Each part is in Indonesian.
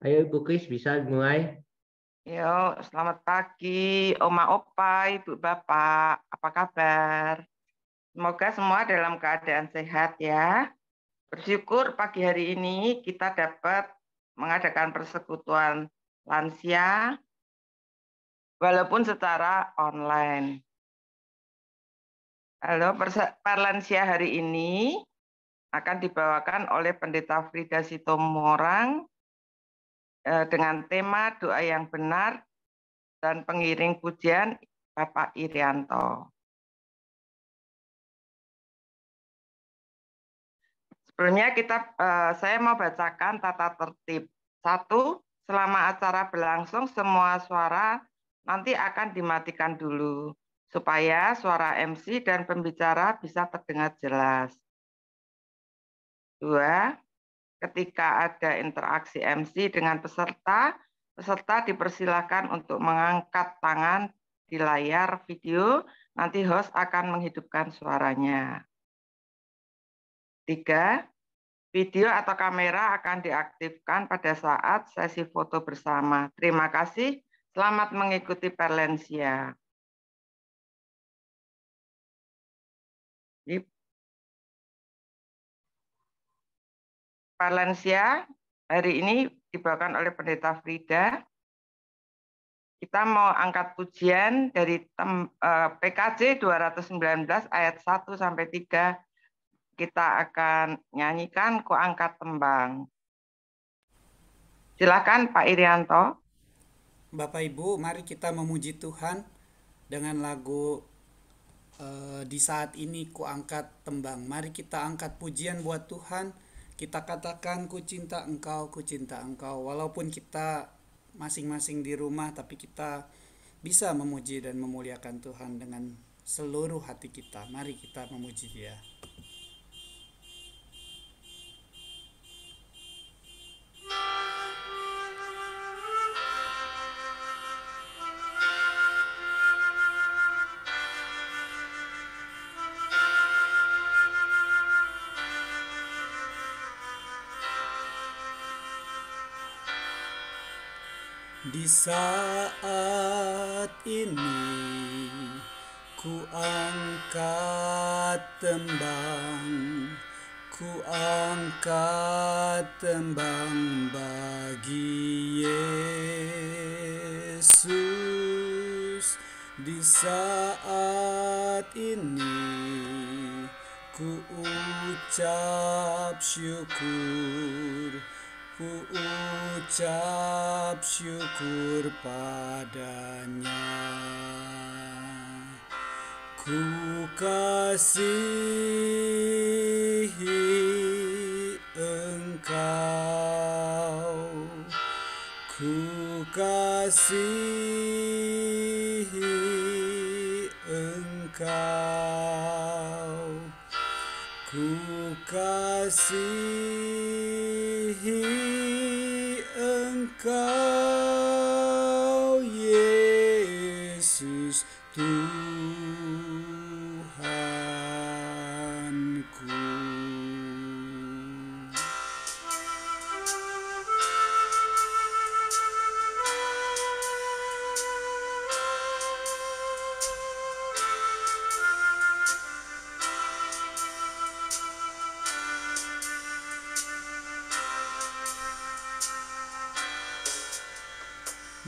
Ayo Ibu Kris bisa mulai. Yuk, selamat pagi, Oma Opa, Ibu Bapak. Apa kabar? Semoga semua dalam keadaan sehat ya. Bersyukur pagi hari ini kita dapat mengadakan persekutuan lansia walaupun secara online. Halo, Parlansia hari ini akan dibawakan oleh Pendeta Frida Sitomorang dengan tema doa yang benar dan pengiring pujian Bapak Irianto. Sebelumnya saya mau bacakan tata tertib. 1, selama acara berlangsung semua suara nanti akan dimatikan dulu supaya suara MC dan pembicara bisa terdengar jelas. 2, ketika ada interaksi MC dengan peserta, peserta dipersilakan untuk mengangkat tangan di layar video, nanti host akan menghidupkan suaranya. 3, video atau kamera akan diaktifkan pada saat sesi foto bersama. Terima kasih, selamat mengikuti Parlansia. Parlansia hari ini dibawakan oleh Pendeta Frida. Kita mau angkat pujian dari PKJ 219 ayat 1 sampai 3. Kita akan nyanyikan Ku Angkat Tembang. Silakan Pak Irianto. Bapak Ibu, mari kita memuji Tuhan dengan lagu di saat ini Ku Angkat Tembang. Mari kita angkat pujian buat Tuhan. Kita katakan ku cinta Engkau, ku cinta Engkau. Walaupun kita masing-masing di rumah, tapi kita bisa memuji dan memuliakan Tuhan dengan seluruh hati kita. Mari kita memuji Dia. Di saat ini ku angkat tembang, ku angkat tembang bagi Yesus. Di saat ini ku ucap syukur, ku ucap syukur padanya. Ku kasihi Engkau, ku kasihi Engkau, ku kasihi Engkau, Yesus Tuhanku.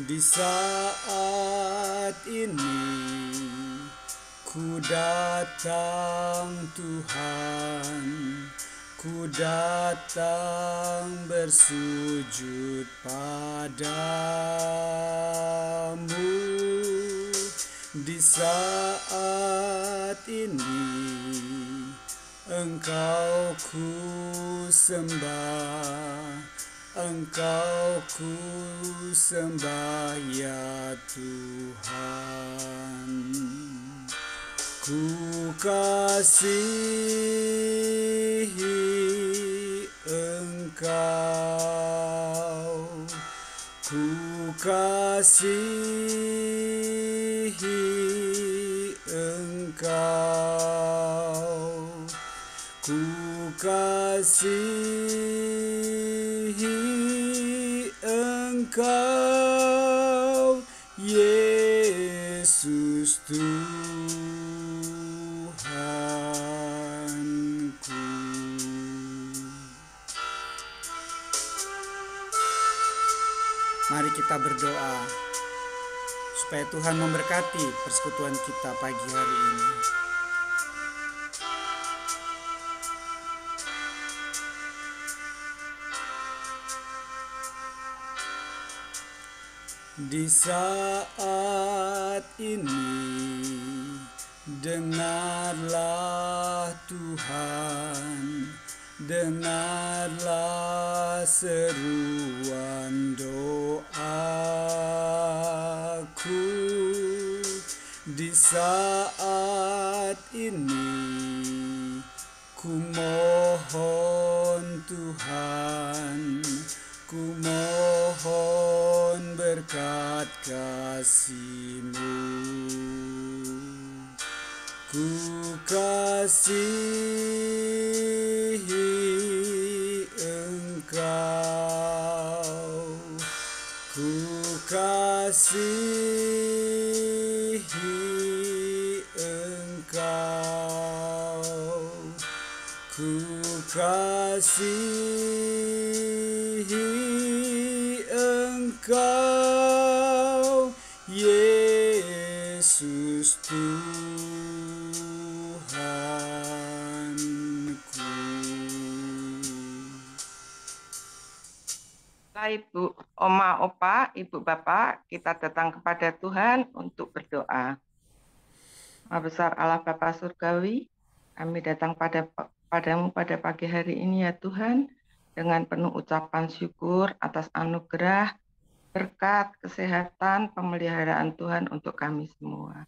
Di saat ini ku datang Tuhan, ku datang bersujud padamu. Di saat ini Engkau ku sembah, Engkau ku sembah ya Tuhan. Ku kasihi Engkau, ku kasihi Engkau, ku kasihi Engkau, Engkau, Yesus Tuhanku. Mari kita berdoa supaya Tuhan memberkati persekutuan kita pagi hari ini. Di saat ini, dengarlah Tuhan, dengarlah seruan doaku. Di saat ini, ku mohon Tuhan, ku mohon berkat kasih-Mu. Ku kasihi Engkau, ku kasihi Engkau, ku kasihi Engkau, Yesus Tuhanku. Ibu, Oma, Opa, Ibu, Bapak, kita datang kepada Tuhan untuk berdoa. Maha besar Allah Bapa Surgawi, kami datang padamu pada pagi hari ini ya Tuhan, dengan penuh ucapan syukur atas anugerah, berkat, kesehatan, pemeliharaan Tuhan untuk kami semua.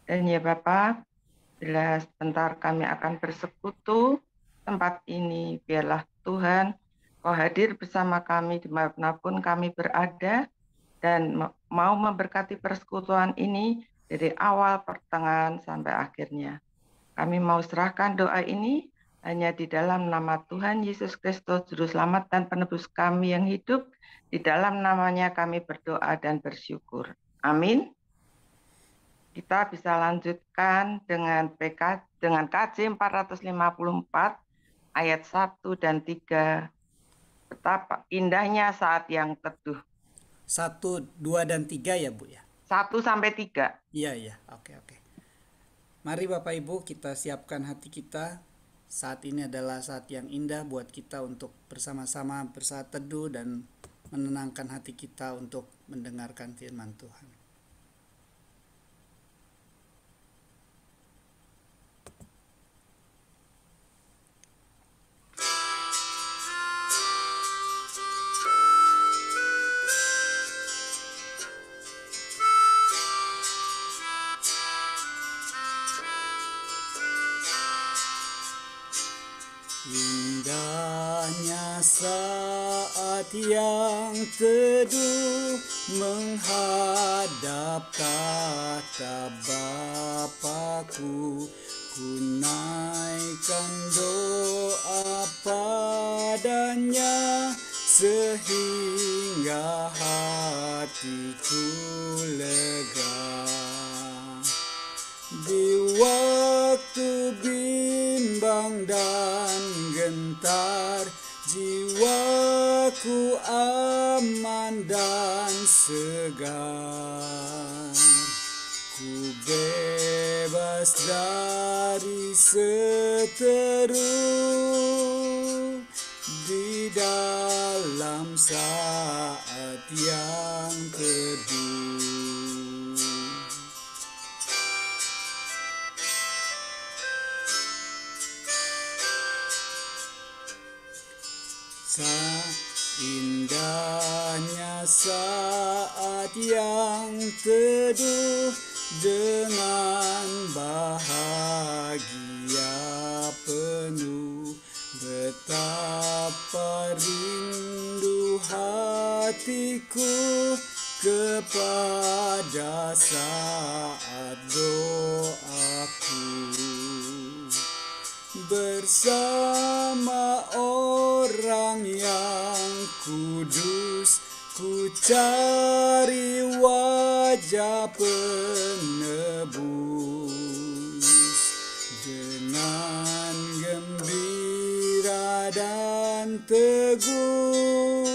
Dan ya Bapa, bila sebentar kami akan bersekutu tempat ini, biarlah Tuhan Kau hadir bersama kami dimanapun kami berada dan mau memberkati persekutuan ini dari awal, pertengahan, sampai akhirnya. Kami mau serahkan doa ini hanya di dalam nama Tuhan Yesus Kristus, Juru Selamat dan Penebus kami yang hidup. Di dalam namanya kami berdoa dan bersyukur. Amin. Kita bisa lanjutkan dengan KJ 454 ayat 1 dan 3. Betapa indahnya saat yang teduh. 1, 2, dan 3 ya Bu ya? 1 sampai 3. Iya. Oke. Mari Bapak Ibu kita siapkan hati kita. Saat ini adalah saat yang indah buat kita untuk bersama-sama bersaat teduh dan menenangkan hati kita untuk mendengarkan firman Tuhan. Indahnya saat yang teduh menghadap tahta Bapa-Ku, ku naikkan doa padanya sehingga hatiku lega. Di waktu bimbang dan gentar, jiwaku aman dan segar. Ku bebas dari seteru di dalam saat yang teduh. Indahnya saat yang teduh dengan bahagia penuh, betapa rindu hatiku kepada saat doaku bersama orang yang kudus Ku cari wajah penebus dengan gembira dan teguh.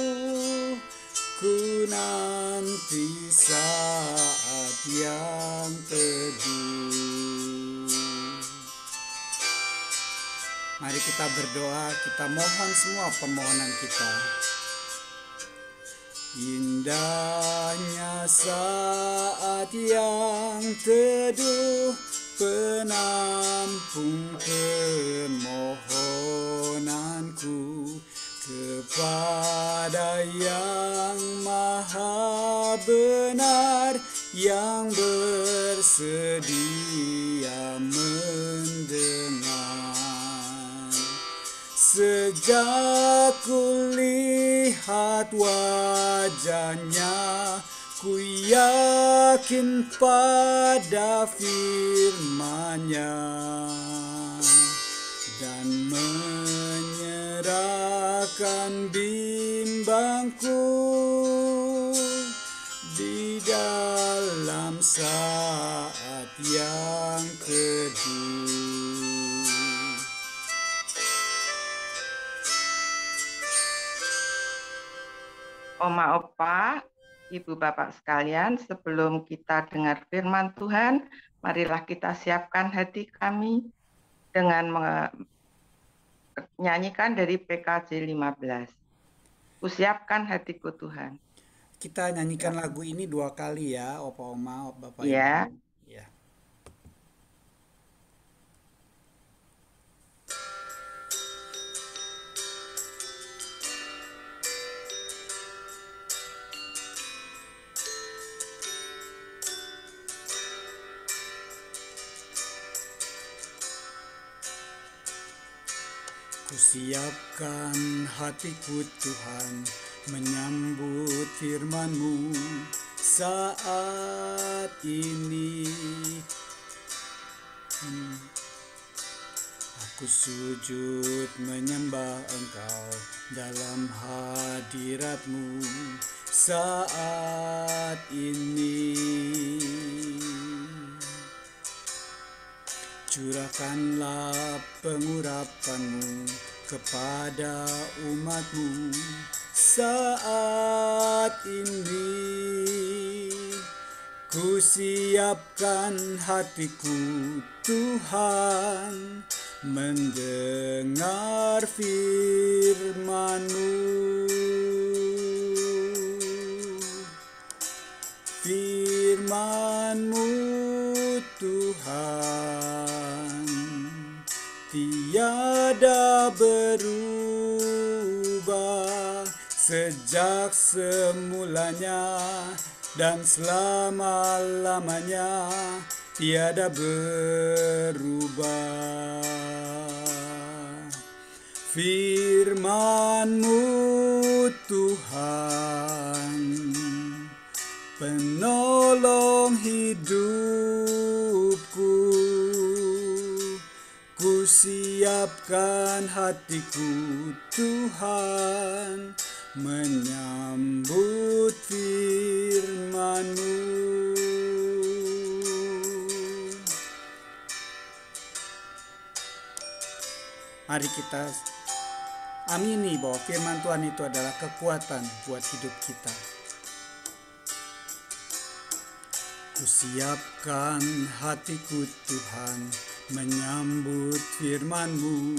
Ku nanti saat yang teduh. Mari kita berdoa, kita mohon semua permohonan kita. Indahnya saat yang teduh, penampung permohonanku kepada yang maha benar, yang bersedia mendengar. Sejak kulihat wajahnya, ku yakin pada firman-Nya dan menyerahkan bimbangku di dalam saat yang teduh. Oma, Opa, Ibu Bapak sekalian, sebelum kita dengar firman Tuhan, marilah kita siapkan hati kami dengan menyanyikan dari PKJ 15. Kusiapkan hatiku Tuhan. Kita nyanyikan lagu ini 2 kali ya, Opa, Oma, Bapak, Ya. Ibu. Ya. Kusiapkan hatiku Tuhan, menyambut firman-Mu saat ini. Aku sujud menyembah Engkau dalam hadirat-Mu saat ini. Curahkanlah pengurapan-Mu kepada umat-Mu saat ini. Ku siapkan hatiku Tuhan, mendengar firman-Mu. Firman-Mu Tuhan tiada berubah, sejak semulanya dan selama-lamanya tiada berubah. Firman-Mu Tuhan, penolong hidupku. Ku siapkan hatiku Tuhan, menyambut firman-Mu. Mari kita amini bahwa firman Tuhan itu adalah kekuatan buat hidup kita. Kusiapkan hatiku Tuhan, menyambut firman-Mu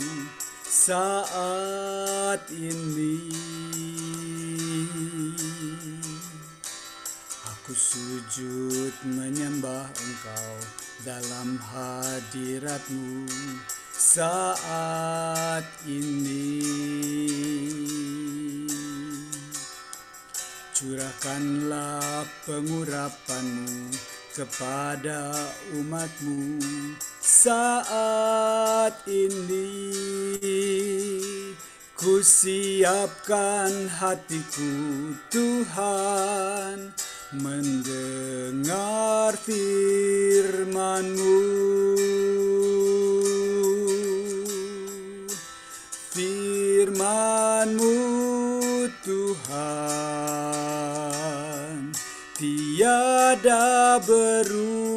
saat ini. Aku sujud menyembah Engkau dalam hadirat-Mu saat ini. Curahkanlah pengurapan-Mu kepada umat-Mu saat ini. Ku siapkan hatiku Tuhan, mendengar firman-Mu. Firman-Mu Tuhan tiada berubah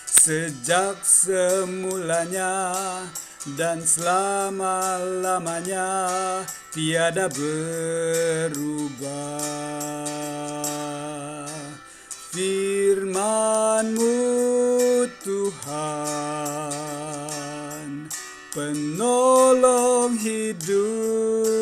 sejak semulanya dan selama-lamanya tiada berubah. Firman-Mu Tuhan, penolong hidupku,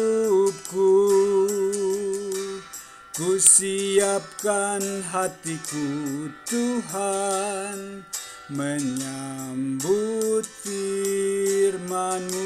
ku siapkan hatiku Tuhan, menyambut firman-Mu.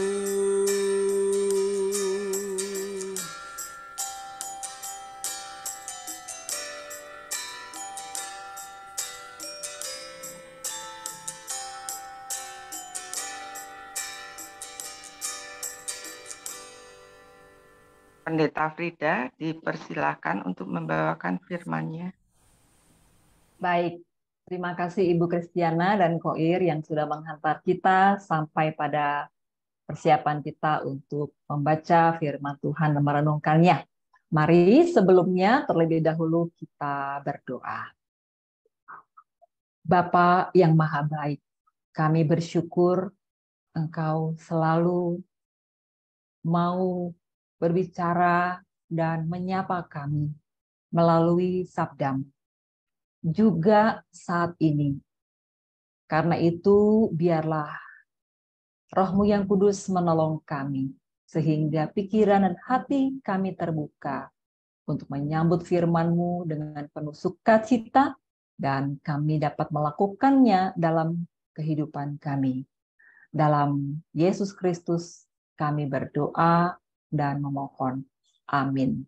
Pendeta Frida dipersilahkan untuk membawakan firman-Nya. Baik, terima kasih Ibu Kristiana dan Koir yang sudah menghantar kita sampai pada persiapan kita untuk membaca firman Tuhan dan merenungkannya. Mari sebelumnya terlebih dahulu kita berdoa. Bapa yang Maha Baik, kami bersyukur Engkau selalu mau berbicara dan menyapa kami melalui sabda-Mu. Juga saat ini. Karena itu biarlah Roh-Mu yang kudus menolong kami, sehingga pikiran dan hati kami terbuka untuk menyambut firman-Mu dengan penuh sukacita, dan kami dapat melakukannya dalam kehidupan kami. Dalam Yesus Kristus kami berdoa dan memohon. Amin.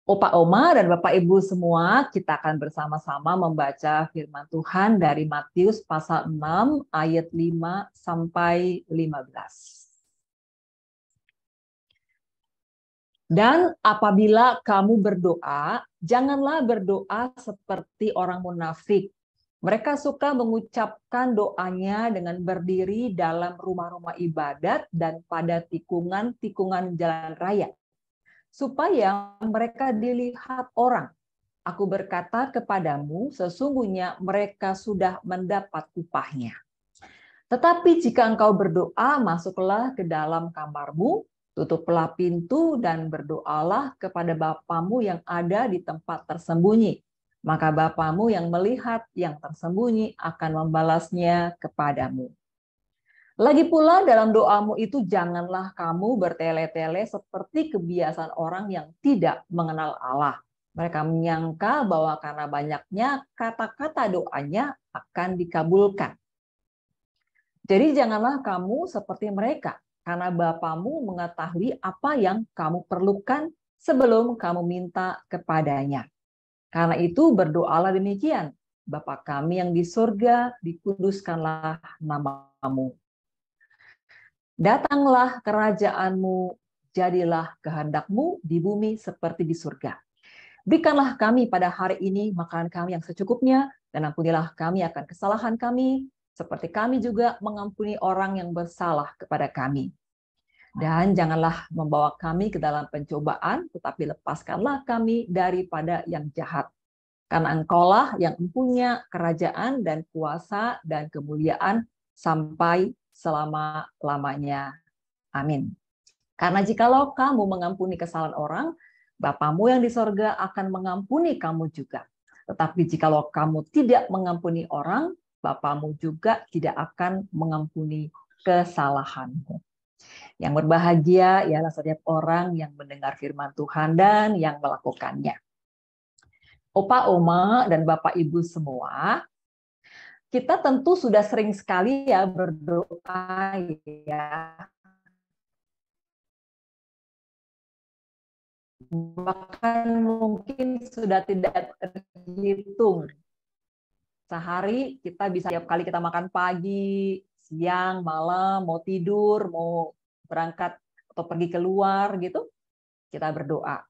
Opa, Oma, dan Bapak Ibu semua, kita akan bersama-sama membaca firman Tuhan dari Matius pasal 6 ayat 5 sampai 15. Dan apabila kamu berdoa, janganlah berdoa seperti orang munafik. Mereka suka mengucapkan doanya dengan berdiri dalam rumah-rumah ibadat dan pada tikungan-tikungan jalan raya, supaya mereka dilihat orang. Aku berkata kepadamu, sesungguhnya mereka sudah mendapat upahnya. Tetapi jika engkau berdoa, masuklah ke dalam kamarmu, tutuplah pintu dan berdoalah kepada Bapamu yang ada di tempat tersembunyi. Maka Bapamu yang melihat yang tersembunyi akan membalasnya kepadamu. Lagi pula dalam doamu itu janganlah kamu bertele-tele seperti kebiasaan orang yang tidak mengenal Allah. Mereka menyangka bahwa karena banyaknya kata-kata doanya akan dikabulkan. Jadi janganlah kamu seperti mereka, karena Bapamu mengetahui apa yang kamu perlukan sebelum kamu minta kepadanya. Karena itu berdoalah demikian, Bapa kami yang di surga, dikuduskanlah namamu. Datanglah kerajaan-Mu, jadilah kehendak-Mu di bumi seperti di surga. Berikanlah kami pada hari ini makanan kami yang secukupnya, dan ampunilah kami akan kesalahan kami, seperti kami juga mengampuni orang yang bersalah kepada kami. Dan janganlah membawa kami ke dalam pencobaan, tetapi lepaskanlah kami daripada yang jahat. Karena Engkaulah yang mempunyai kerajaan dan kuasa dan kemuliaan sampai selama-lamanya. Amin. Karena jikalau kamu mengampuni kesalahan orang, Bapamu yang di sorga akan mengampuni kamu juga. Tetapi jikalau kamu tidak mengampuni orang, Bapamu juga tidak akan mengampuni kesalahanmu. Yang berbahagia ialah setiap orang yang mendengar firman Tuhan dan yang melakukannya. Opa, Oma, dan Bapak Ibu semua, kita tentu sudah sering sekali ya berdoa ya. Bahkan mungkin sudah tidak terhitung. Sehari kita bisa tiap kali kita makan pagi, siang, malam, mau tidur, mau berangkat atau pergi keluar gitu, kita berdoa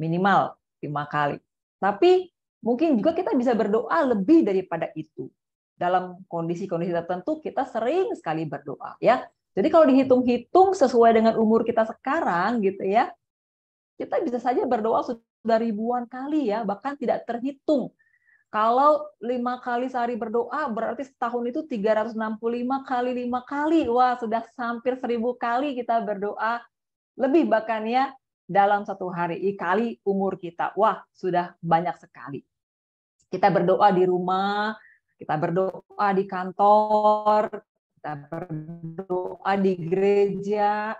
minimal 5 kali. Tapi mungkin juga kita bisa berdoa lebih daripada itu. Dalam kondisi-kondisi tertentu kita sering sekali berdoa ya. Jadi kalau dihitung-hitung sesuai dengan umur kita sekarang gitu ya, Kita bisa saja berdoa sudah ribuan kali ya, bahkan tidak terhitung. Kalau 5 kali sehari berdoa, berarti setahun itu 365 kali 5 kali. Wah, sudah hampir 1000 kali kita berdoa. Lebih bahkan ya, dalam satu hari. Kali umur kita. Wah, sudah banyak sekali. Kita berdoa di rumah, kita berdoa di kantor, kita berdoa di gereja,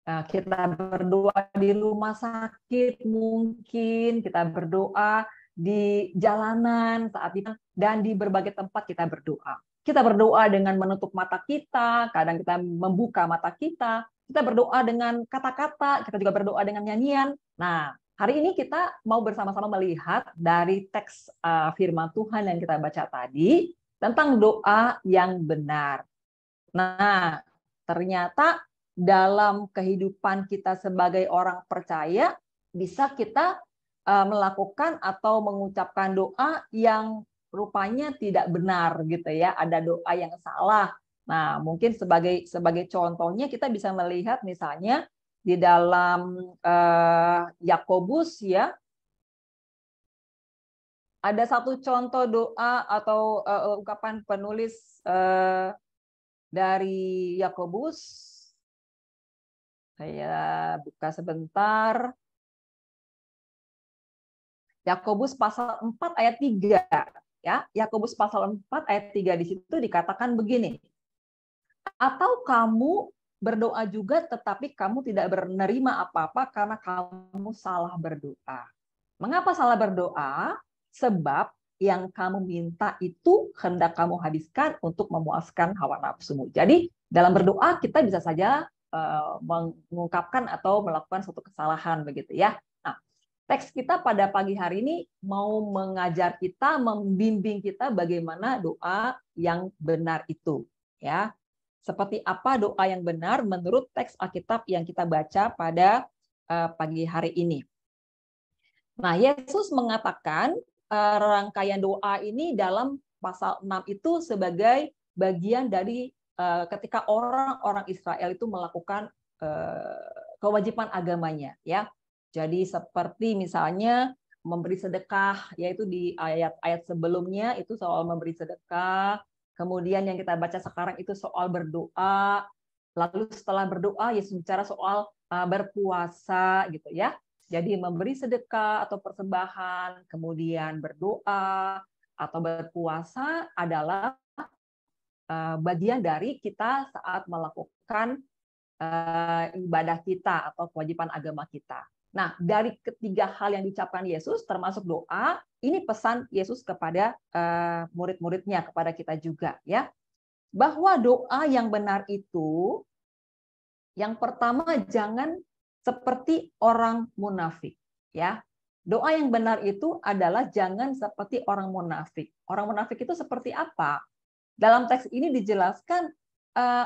kita berdoa di rumah sakit mungkin, kita berdoa di jalanan saat itu, dan di berbagai tempat kita berdoa. Kita berdoa dengan menutup mata kita, kadang kita membuka mata kita berdoa dengan kata-kata, kita juga berdoa dengan nyanyian. Nah, hari ini kita mau bersama-sama melihat dari teks firman Tuhan yang kita baca tadi tentang doa yang benar. Nah, ternyata dalam kehidupan kita sebagai orang percaya bisa kita melakukan atau mengucapkan doa yang rupanya tidak benar gitu ya, ada doa yang salah. Nah, mungkin sebagai contohnya kita bisa melihat misalnya di dalam Yakobus ya, ada satu contoh doa atau ungkapan penulis dari Yakobus. Saya buka sebentar. Yakobus pasal 4 ayat 3 ya. Yakobus pasal 4 ayat 3 di situ dikatakan begini. Atau kamu berdoa juga tetapi kamu tidak menerima apa-apa karena kamu salah berdoa. Mengapa salah berdoa? Sebab yang kamu minta itu hendak kamu habiskan untuk memuaskan hawa nafsumu. Jadi dalam berdoa kita bisa saja mengungkapkan atau melakukan suatu kesalahan begitu ya. Nah, teks kita pada pagi hari ini mau mengajar kita, membimbing kita bagaimana doa yang benar itu ya. Seperti apa doa yang benar menurut teks Alkitab yang kita baca pada pagi hari ini. Nah, Yesus mengatakan rangkaian doa ini dalam pasal 6 itu sebagai bagian dari ketika orang-orang Israel itu melakukan kewajiban agamanya ya. Jadi seperti misalnya memberi sedekah, yaitu di ayat-ayat sebelumnya itu soal memberi sedekah. Kemudian yang kita baca sekarang itu soal berdoa. Lalu setelah berdoa Yesus bicara soal berpuasa gitu ya. Jadi memberi sedekah atau persembahan, kemudian berdoa atau berpuasa adalah bagian dari kita saat melakukan ibadah kita atau kewajiban agama kita. Nah, dari ketiga hal yang diucapkan Yesus, termasuk doa, ini pesan Yesus kepada murid-muridnya, kepada kita juga, ya, bahwa doa yang benar itu, yang pertama jangan seperti orang munafik, ya. Doa yang benar itu adalah jangan seperti orang munafik. Orang munafik itu seperti apa? Dalam teks ini dijelaskan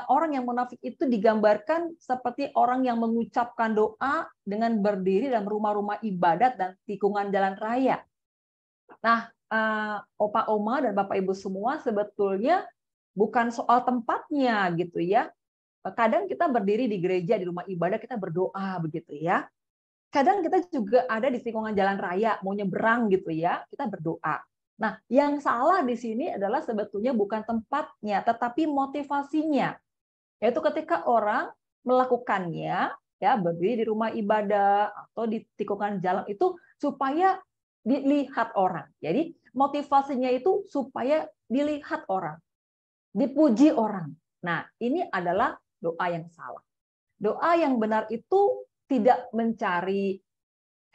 orang yang munafik itu digambarkan seperti orang yang mengucapkan doa dengan berdiri dalam rumah-rumah ibadat dan tikungan jalan raya. Nah, Opa, Oma, dan Bapak Ibu semua sebetulnya bukan soal tempatnya gitu ya. Kadang kita berdiri di gereja, di rumah ibadah, kita berdoa begitu ya. Kadang kita juga ada di tikungan jalan raya, mau nyebrang gitu ya, kita berdoa. Nah, yang salah di sini adalah sebetulnya bukan tempatnya, tetapi motivasinya. Yaitu ketika orang melakukannya, ya berdiri di rumah ibadah atau di tikungan jalan itu supaya dilihat orang. Jadi motivasinya itu supaya dilihat orang, dipuji orang. Nah, ini adalah doa yang salah. Doa yang benar itu tidak mencari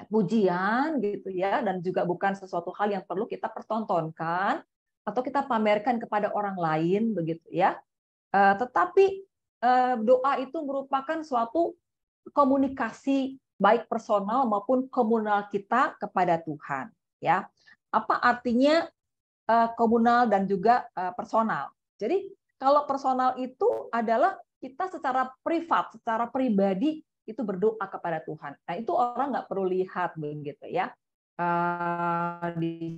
pujian gitu ya, dan juga bukan sesuatu hal yang perlu kita pertontonkan atau kita pamerkan kepada orang lain begitu ya. Tetapi doa itu merupakan suatu komunikasi baik personal maupun komunal kita kepada Tuhan ya. Apa artinya komunal dan juga personal? Jadi kalau personal itu adalah kita secara privat, secara pribadi itu berdoa kepada Tuhan. Nah, itu orang nggak perlu lihat begitu ya. Di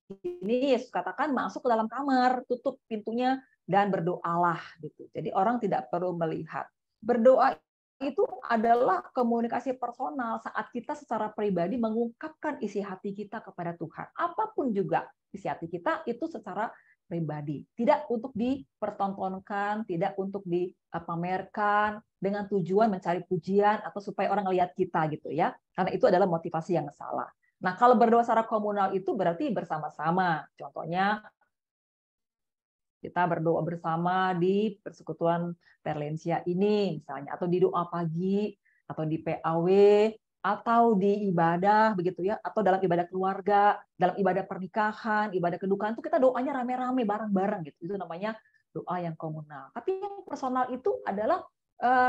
sini Yesus katakan masuk ke dalam kamar, tutup pintunya dan berdoalah gitu. Jadi orang tidak perlu melihat. Berdoa itu adalah komunikasi personal saat kita secara pribadi mengungkapkan isi hati kita kepada Tuhan. Apapun juga isi hati kita itu secara pribadi, tidak untuk dipertontonkan, tidak untuk dipamerkan dengan tujuan mencari pujian atau supaya orang lihat kita gitu ya. Karena itu adalah motivasi yang salah. Nah, kalau berdoa secara komunal itu berarti bersama-sama. Contohnya kita berdoa bersama di persekutuan Perlensia ini misalnya, atau di doa pagi, atau di PAW, atau di ibadah begitu ya, atau dalam ibadah keluarga, dalam ibadah pernikahan, ibadah kedukaan itu kita doanya rame-rame bareng-bareng gitu. Itu namanya doa yang komunal. Tapi yang personal itu adalah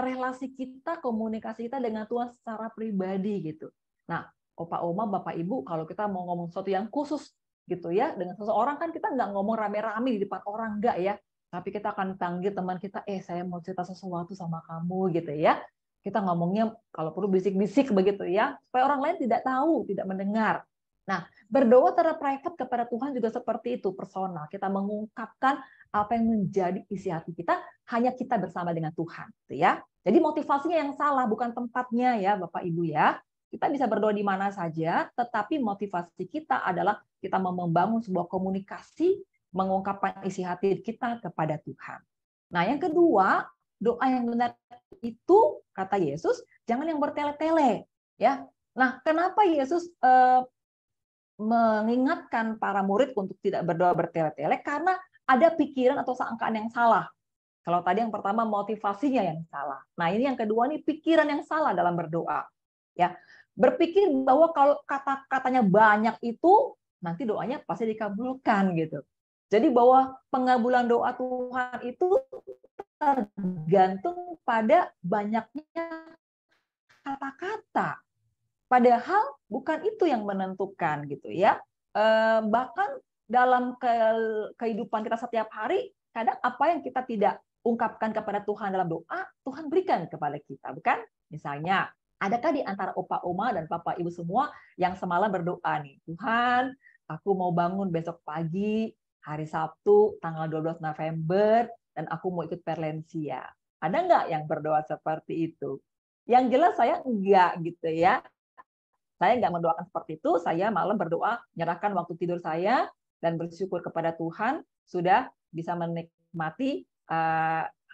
relasi kita, komunikasi kita dengan Tuhan secara pribadi gitu. Nah, Opa Oma, Bapak Ibu, kalau kita mau ngomong sesuatu yang khusus gitu ya, dengan seseorang kan kita nggak ngomong rame-rame di depan orang, nggak ya. Tapi kita akan panggil teman kita, saya mau cerita sesuatu sama kamu gitu ya. Kita ngomongnya kalau perlu bisik-bisik begitu ya, supaya orang lain tidak tahu, tidak mendengar. Nah, berdoa secara private kepada Tuhan juga seperti itu, personal. Kita mengungkapkan apa yang menjadi isi hati kita, hanya kita bersama dengan Tuhan, gitu ya. Jadi motivasinya yang salah, bukan tempatnya ya, Bapak Ibu ya. Kita bisa berdoa di mana saja, tetapi motivasi kita adalah kita membangun sebuah komunikasi, mengungkapkan isi hati kita kepada Tuhan. Nah, yang kedua, doa yang benar itu kata Yesus jangan yang bertele-tele ya. Nah, kenapa Yesus mengingatkan para murid untuk tidak berdoa bertele-tele? Karena ada pikiran atau sangkaan yang salah. Kalau tadi yang pertama motivasinya yang salah. Nah, ini yang kedua nih pikiran yang salah dalam berdoa. Ya, berpikir bahwa kalau kata-katanya banyak itu nanti doanya pasti dikabulkan gitu. Jadi bahwa pengabulan doa Tuhan itu tergantung pada banyaknya kata-kata. Padahal bukan itu yang menentukan gitu ya. Bahkan dalam kehidupan kita setiap hari, kadang apa yang kita tidak ungkapkan kepada Tuhan dalam doa, Tuhan berikan kepada kita, bukan? Misalnya, adakah di antara Opa Oma dan Papa Ibu semua yang semalam berdoa nih, Tuhan, aku mau bangun besok pagi, hari Sabtu, tanggal 12 November, dan aku mau ikut Perlensia. Ada nggak yang berdoa seperti itu? Yang jelas saya enggak gitu ya. Saya nggak mendoakan seperti itu, saya malam berdoa, menyerahkan waktu tidur saya, dan bersyukur kepada Tuhan, sudah bisa menikmati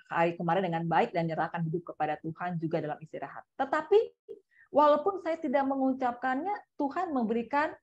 hari kemarin dengan baik, dan menyerahkan hidup kepada Tuhan juga dalam istirahat. Tetapi, walaupun saya tidak mengucapkannya, Tuhan memberikan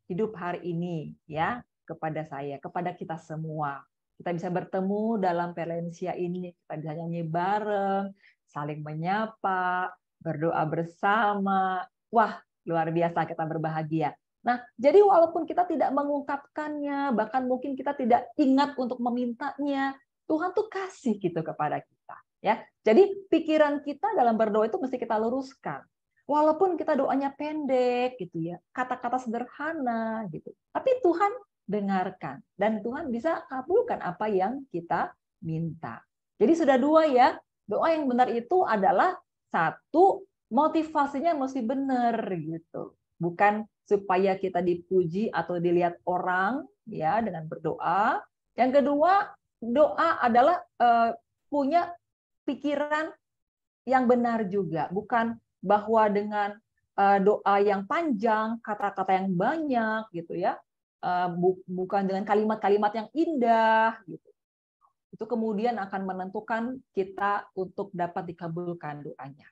hidup hari ini ya kepada saya, kepada kita semua. Kita bisa bertemu dalam Perlensia ini, kita bisa nyanyi bareng, saling menyapa, berdoa bersama. Wah, luar biasa, kita berbahagia. Nah, jadi walaupun kita tidak mengungkapkannya, bahkan mungkin kita tidak ingat untuk memintanya, Tuhan tuh kasih gitu kepada kita. Ya, jadi pikiran kita dalam berdoa itu mesti kita luruskan. Walaupun kita doanya pendek gitu ya, kata-kata sederhana gitu, tapi Tuhan dengarkan dan Tuhan bisa kabulkan apa yang kita minta. Jadi sudah dua ya, doa yang benar itu adalah satu, motivasinya mesti benar gitu. Bukan supaya kita dipuji atau dilihat orang ya dengan berdoa. Yang kedua, doa adalah punya pikiran yang benar juga, bukan bahwa dengan doa yang panjang, kata-kata yang banyak gitu ya. Bukan dengan kalimat-kalimat yang indah gitu. Itu kemudian akan menentukan kita untuk dapat dikabulkan doanya.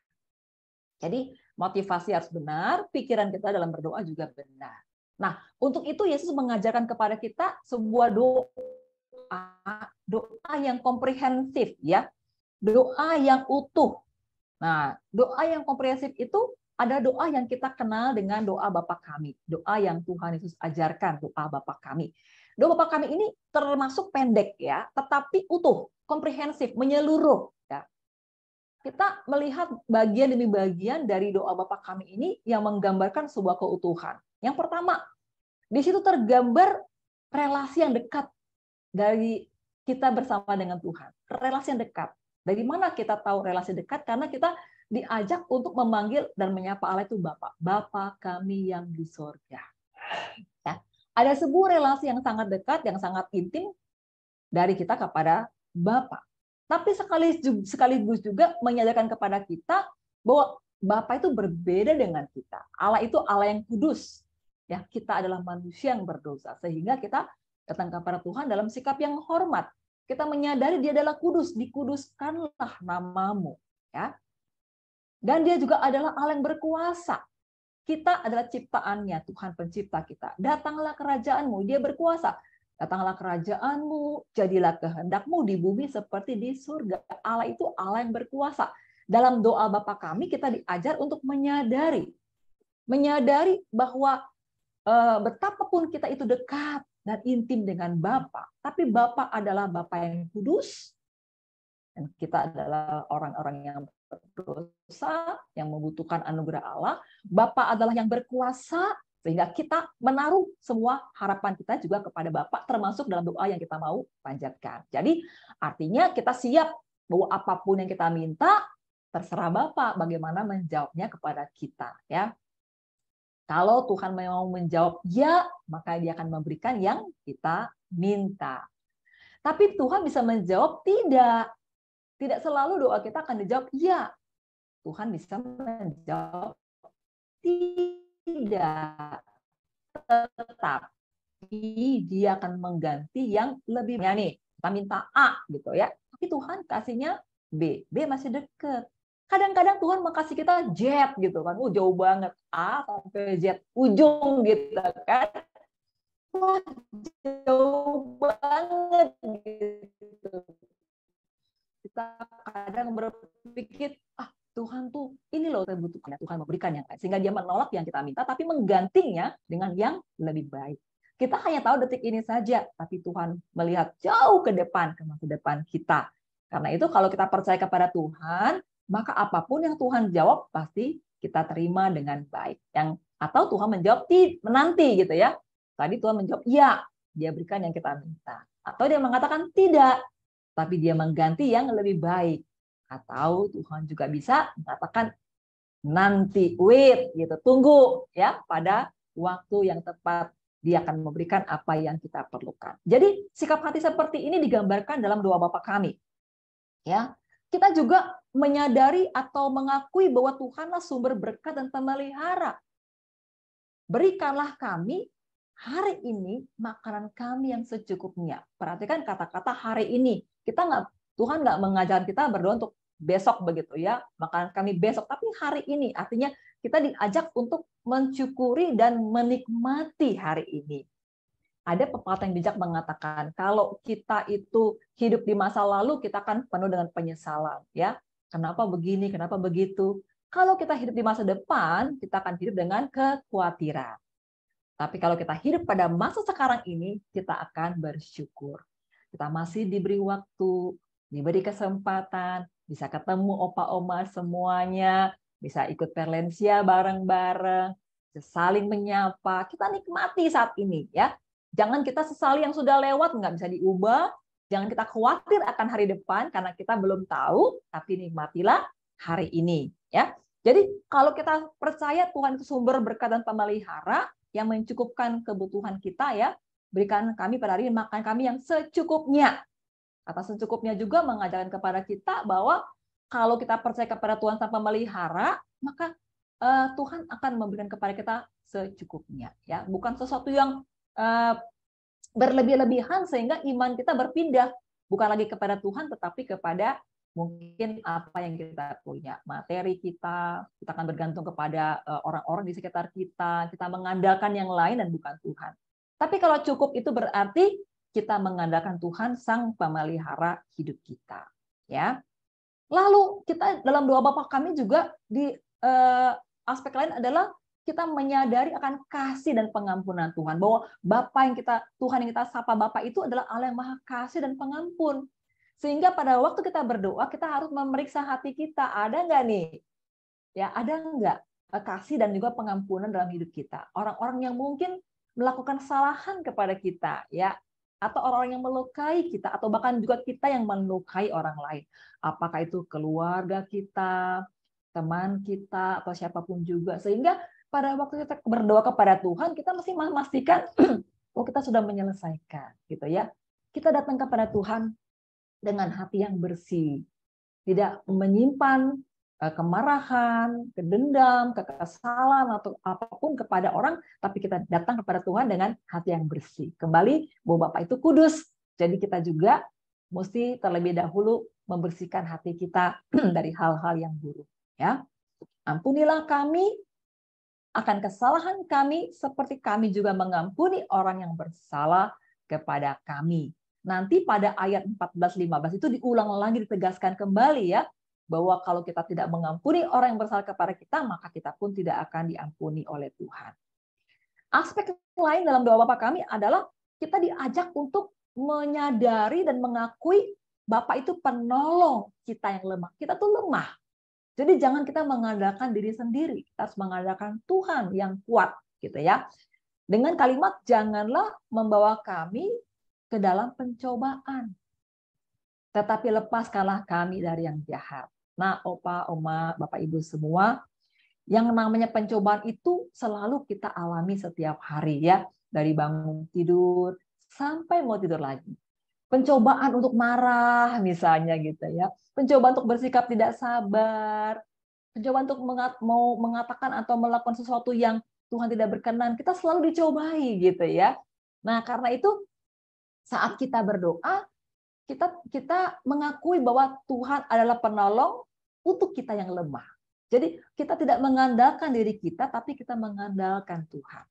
Jadi motivasi harus benar, pikiran kita dalam berdoa juga benar. Nah, untuk itu Yesus mengajarkan kepada kita sebuah doa yang komprehensif ya. Doa yang utuh. Nah, doa yang komprehensif itu ada doa yang kita kenal dengan doa Bapa Kami. Doa yang Tuhan Yesus ajarkan, doa Bapa Kami. Doa Bapa Kami ini termasuk pendek ya, tetapi utuh, komprehensif, menyeluruh. Ya. Kita melihat bagian demi bagian dari doa Bapa Kami ini yang menggambarkan sebuah keutuhan. Yang pertama, di situ tergambar relasi yang dekat dari kita bersama dengan Tuhan. Relasi yang dekat. Dari mana kita tahu relasi dekat? Karena kita diajak untuk memanggil dan menyapa Allah itu Bapa. Bapa Kami yang di sorga. Ya. Ada sebuah relasi yang sangat dekat, yang sangat intim dari kita kepada Bapa. Tapi sekaligus juga menyadarkan kepada kita bahwa Bapa itu berbeda dengan kita. Allah itu Allah yang kudus. Ya, kita adalah manusia yang berdosa, sehingga kita datang kepada Tuhan dalam sikap yang hormat. Kita menyadari Dia adalah kudus, dikuduskanlah namamu, ya. Dan Dia juga adalah Allah yang berkuasa. Kita adalah ciptaannya, Tuhan pencipta kita. Datanglah kerajaanmu, Dia berkuasa. Datanglah kerajaanmu, jadilah kehendakmu di bumi seperti di surga. Allah itu Allah yang berkuasa. Dalam doa Bapa kami kita diajar untuk menyadari bahwa betapapun kita itu dekat dan intim dengan Bapa, tapi Bapa adalah Bapa yang kudus, dan kita adalah orang-orang yang berdosa, yang membutuhkan anugerah Allah. Bapa adalah yang berkuasa, sehingga kita menaruh semua harapan kita juga kepada Bapa, termasuk dalam doa yang kita mau panjatkan. Jadi artinya kita siap bahwa apapun yang kita minta, terserah Bapa bagaimana menjawabnya kepada kita, ya. Kalau Tuhan mau menjawab ya, maka Dia akan memberikan yang kita minta. Tapi Tuhan bisa menjawab tidak. Tidak selalu doa kita akan dijawab ya. Tuhan bisa menjawab tidak. Tetapi Dia akan mengganti yang lebih banyak nih. Kita minta A gitu ya. Tapi Tuhan kasihnya B. B masih dekat. Kadang-kadang Tuhan makasih kita Z gitu kan. Jauh banget. A sampai Z. Ujung gitu kan. Wah, jauh banget gitu. Kita kadang berpikir, Tuhan tuh ini loh saya butuhkan. Tuhan memberikan yang lain. Sehingga Dia menolak yang kita minta, tapi menggantinya dengan yang lebih baik. Kita hanya tahu detik ini saja, tapi Tuhan melihat jauh ke depan, ke masa depan kita. Karena itu kalau kita percaya kepada Tuhan, maka apapun yang Tuhan jawab pasti kita terima dengan baik. Atau Tuhan menjawab menanti gitu ya. Tadi Tuhan menjawab ya, Dia berikan yang kita minta. Atau Dia mengatakan tidak, tapi Dia mengganti yang lebih baik. Atau Tuhan juga bisa mengatakan nanti, wait gitu, tunggu ya, pada waktu yang tepat Dia akan memberikan apa yang kita perlukan. Jadi sikap hati seperti ini digambarkan dalam doa Bapa kami. Ya, kita juga menyadari atau mengakui bahwa Tuhanlah sumber berkat dan pemelihara. Berikanlah kami hari ini makanan kami yang secukupnya. Perhatikan kata-kata hari ini. Tuhan nggak mengajarkan kita berdoa untuk besok begitu ya, makanan kami besok, tapi hari ini. Artinya kita diajak untuk mensyukuri dan menikmati hari ini. Ada pepatah yang bijak mengatakan kalau kita itu hidup di masa lalu, kita akan penuh dengan penyesalan, ya. Kenapa begini, kenapa begitu? Kalau kita hidup di masa depan, kita akan hidup dengan kekhawatiran. Tapi kalau kita hidup pada masa sekarang ini, kita akan bersyukur. Kita masih diberi waktu, diberi kesempatan, bisa ketemu opa-oma semuanya, bisa ikut perlensia bareng-bareng, saling menyapa. Kita nikmati saat ini, ya. Jangan kita sesali yang sudah lewat, nggak bisa diubah. Jangan kita khawatir akan hari depan karena kita belum tahu, tapi nikmatilah hari ini, ya. Jadi kalau kita percaya Tuhan itu sumber berkat dan pemelihara yang mencukupkan kebutuhan kita, ya, berikan kami pada hari ini makan kami yang secukupnya. Kata secukupnya juga mengajarkan kepada kita bahwa kalau kita percaya kepada Tuhan sang pemelihara, maka Tuhan akan memberikan kepada kita secukupnya, ya. Bukan sesuatu yang berlebih-lebihan sehingga iman kita berpindah bukan lagi kepada Tuhan tetapi kepada mungkin apa yang kita punya, materi kita akan bergantung kepada orang-orang di sekitar kita mengandalkan yang lain dan bukan Tuhan. Tapi kalau cukup itu berarti kita mengandalkan Tuhan sang pemelihara hidup kita, ya. Lalu kita dalam doa Bapa kami juga di aspek lain adalah kita menyadari akan kasih dan pengampunan Tuhan, bahwa Tuhan yang kita sapa Bapa itu adalah Allah yang Maha Kasih dan Pengampun. Sehingga pada waktu kita berdoa, kita harus memeriksa hati kita, ada nggak nih? Ya, ada nggak kasih dan juga pengampunan dalam hidup kita? Orang-orang yang mungkin melakukan kesalahan kepada kita, ya, atau orang-orang yang melukai kita, atau bahkan juga kita yang melukai orang lain. Apakah itu keluarga kita, teman kita, atau siapapun juga. Sehingga pada waktu kita berdoa kepada Tuhan, kita mesti memastikan kita sudah menyelesaikan, gitu ya. Kita datang kepada Tuhan dengan hati yang bersih, tidak menyimpan kemarahan, kedendam, kekesalan, atau apapun kepada orang, tapi kita datang kepada Tuhan dengan hati yang bersih. Kembali, bahwa Bapa itu kudus, jadi kita juga mesti terlebih dahulu membersihkan hati kita dari hal-hal yang buruk. Ya, ampunilah kami akan kesalahan kami, seperti kami juga mengampuni orang yang bersalah kepada kami. Nanti pada ayat 14-15 itu diulang lagi, ditegaskan kembali ya, bahwa kalau kita tidak mengampuni orang yang bersalah kepada kita, maka kita pun tidak akan diampuni oleh Tuhan. Aspek lain dalam doa Bapa kami adalah kita diajak untuk menyadari dan mengakui Bapa itu penolong kita yang lemah. Kita tuh lemah. Jadi jangan kita mengandalkan diri sendiri, kita harus mengandalkan Tuhan yang kuat, gitu ya. Dengan kalimat janganlah membawa kami ke dalam pencobaan, tetapi lepaskanlah kami dari yang jahat. Nah, Opa, Oma, Bapak, Ibu semua, yang namanya pencobaan itu selalu kita alami setiap hari ya, dari bangun tidur sampai mau tidur lagi. Pencobaan untuk marah misalnya gitu ya, pencobaan untuk bersikap tidak sabar, pencobaan untuk mau mengatakan atau melakukan sesuatu yang Tuhan tidak berkenan, kita selalu dicobai gitu ya. Nah, karena itu saat kita berdoa, kita mengakui bahwa Tuhan adalah penolong untuk kita yang lemah. Jadi kita tidak mengandalkan diri kita, tapi kita mengandalkan Tuhan.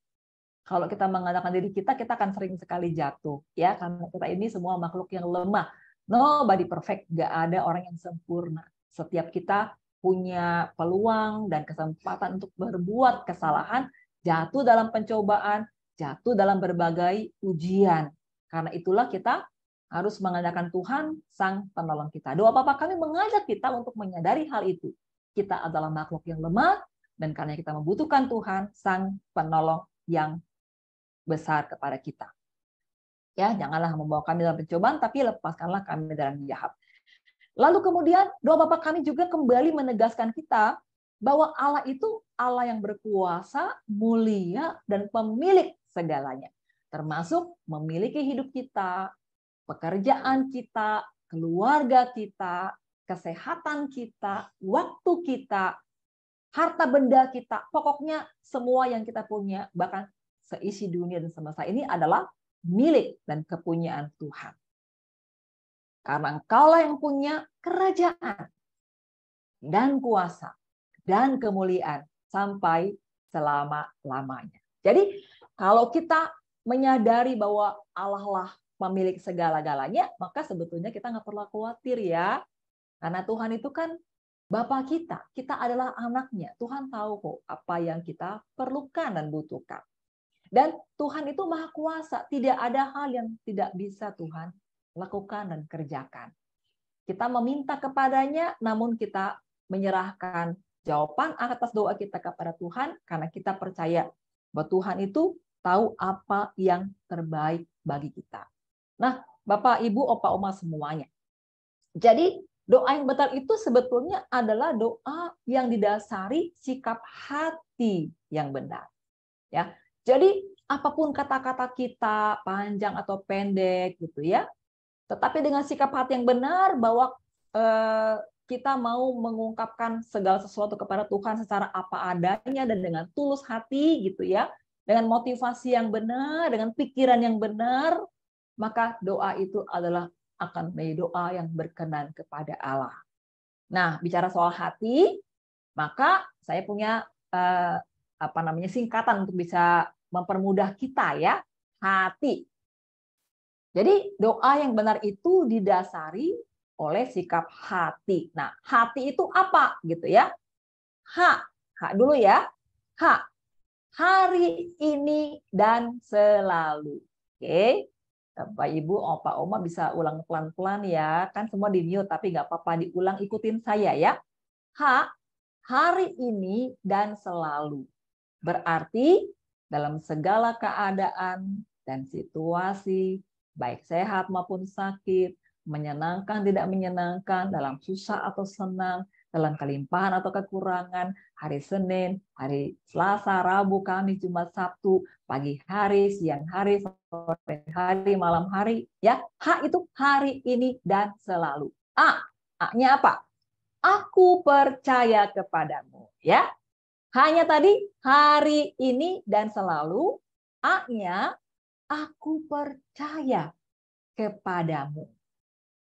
Kalau kita mengandalkan diri kita akan sering sekali jatuh, ya, karena kita ini semua makhluk yang lemah. Nobody perfect, nggak ada orang yang sempurna. Setiap kita punya peluang dan kesempatan untuk berbuat kesalahan, jatuh dalam pencobaan, jatuh dalam berbagai ujian. Karena itulah kita harus mengandalkan Tuhan, Sang Penolong kita. Doa Bapa kami mengajak kita untuk menyadari hal itu. Kita adalah makhluk yang lemah, dan karena kita membutuhkan Tuhan, Sang Penolong yang besar kepada kita. Ya, janganlah membawa kami dalam pencobaan, tapi lepaskanlah kami dari yang jahat. Lalu kemudian doa Bapa kami juga kembali menegaskan kita bahwa Allah itu Allah yang berkuasa, mulia, dan pemilik segalanya. Termasuk memiliki hidup kita, pekerjaan kita, keluarga kita, kesehatan kita, waktu kita, harta benda kita, pokoknya semua yang kita punya, bahkan seisi dunia dan semesta ini adalah milik dan kepunyaan Tuhan. Karena Engkaulah yang punya kerajaan dan kuasa dan kemuliaan sampai selama-lamanya. Jadi kalau kita menyadari bahwa Allah lah pemilik segala-galanya, maka sebetulnya kita nggak perlu khawatir ya. Karena Tuhan itu kan Bapa kita, kita adalah anaknya. Tuhan tahu kok apa yang kita perlukan dan butuhkan. Dan Tuhan itu maha kuasa, tidak ada hal yang tidak bisa Tuhan lakukan dan kerjakan. Kita meminta kepadanya, namun kita menyerahkan jawaban atas doa kita kepada Tuhan, karena kita percaya bahwa Tuhan itu tahu apa yang terbaik bagi kita. Nah, Bapak, Ibu, Opa, Oma semuanya. Jadi doa yang benar itu sebetulnya adalah doa yang didasari sikap hati yang benar. Ya, jadi apapun kata-kata kita panjang atau pendek gitu ya, tetapi dengan sikap hati yang benar bahwa kita mau mengungkapkan segala sesuatu kepada Tuhan secara apa adanya dan dengan tulus hati gitu ya, dengan motivasi yang benar, dengan pikiran yang benar, maka doa itu adalah akan menjadi doa yang berkenan kepada Allah. Nah, bicara soal hati, maka saya punya singkatan untuk bisa mempermudah kita ya, hati. Jadi doa yang benar itu didasari oleh sikap hati. Nah, hati itu apa gitu ya? H dulu ya. H. Hari ini dan selalu. Oke. Bapak, Ibu, Opa, Oma bisa ulang pelan-pelan ya. Kan semua di mute tapi nggak apa-apa, diulang, ikutin saya ya. H. Hari ini dan selalu. Berarti dalam segala keadaan dan situasi, baik sehat maupun sakit, menyenangkan tidak menyenangkan, dalam susah atau senang, dalam kelimpahan atau kekurangan, hari Senin, hari Selasa, Rabu, Kamis, Jumat, Sabtu, pagi hari, siang hari, sore hari, malam hari, ya. H itu hari ini dan selalu. A-nya apa? aku percaya kepadamu. Ya, hanya tadi hari ini dan selalu. A-nya aku percaya kepadamu.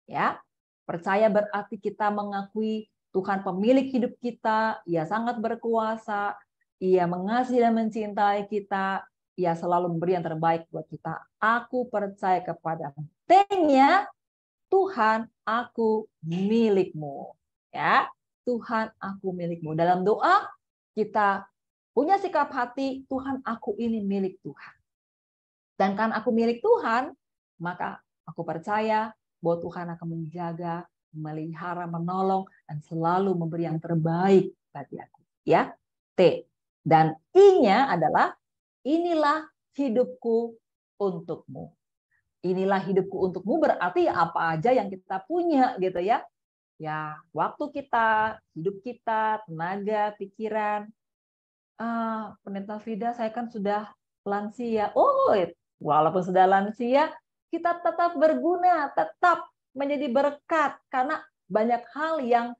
Ya, percaya berarti kita mengakui Tuhan pemilik hidup kita, Ia sangat berkuasa, Ia mengasihi dan mencintai kita, Ia selalu memberi yang terbaik buat kita. Aku percaya kepadamu. T-nya Tuhan, aku milikmu. Ya, Tuhan, aku milikmu. Dalam doa kita punya sikap hati, Tuhan, aku ini milik Tuhan. Dan karena aku milik Tuhan, maka aku percaya bahwa Tuhan akan menjaga, melihara, menolong, dan selalu memberi yang terbaik bagi aku. Ya, T. Dan I-nya adalah inilah hidupku untukmu. Inilah hidupku untukmu berarti apa aja yang kita punya gitu ya. Ya, waktu kita, hidup kita, tenaga, pikiran. Pendeta Frida, saya kan sudah lansia. Oh, walaupun sudah lansia, kita tetap berguna, tetap menjadi berkat karena banyak hal yang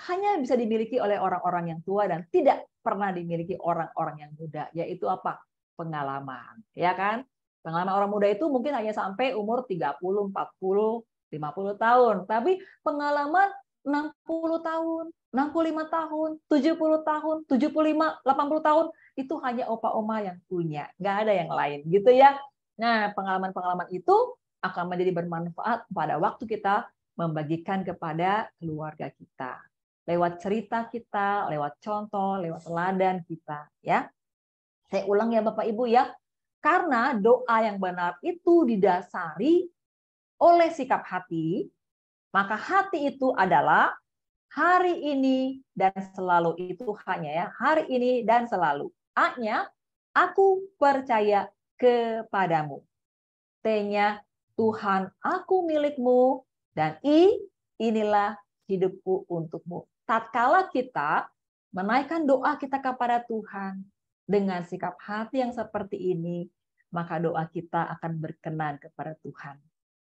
hanya bisa dimiliki oleh orang-orang yang tua dan tidak pernah dimiliki orang-orang yang muda, yaitu apa? Pengalaman, ya kan? Pengalaman orang muda itu mungkin hanya sampai umur 30, 40, 50 tahun, tapi pengalaman 60 tahun, 65 tahun, 70 tahun, 75, 80 tahun itu hanya opa-oma yang punya, nggak ada yang lain gitu ya. Nah, pengalaman-pengalaman itu akan menjadi bermanfaat pada waktu kita membagikan kepada keluarga kita. Lewat cerita kita, lewat contoh, lewat teladan kita. Ya, saya ulang ya Bapak Ibu ya. Karena doa yang benar itu didasari oleh sikap hati, maka hati itu adalah hari ini dan selalu. Itu hanya ya, hari ini dan selalu. A-nya, aku percaya kepadamu. T-nya, Tuhan aku milikmu. Dan I, inilah hidupku untukmu. Tatkala kita menaikkan doa kita kepada Tuhan dengan sikap hati yang seperti ini, maka doa kita akan berkenan kepada Tuhan.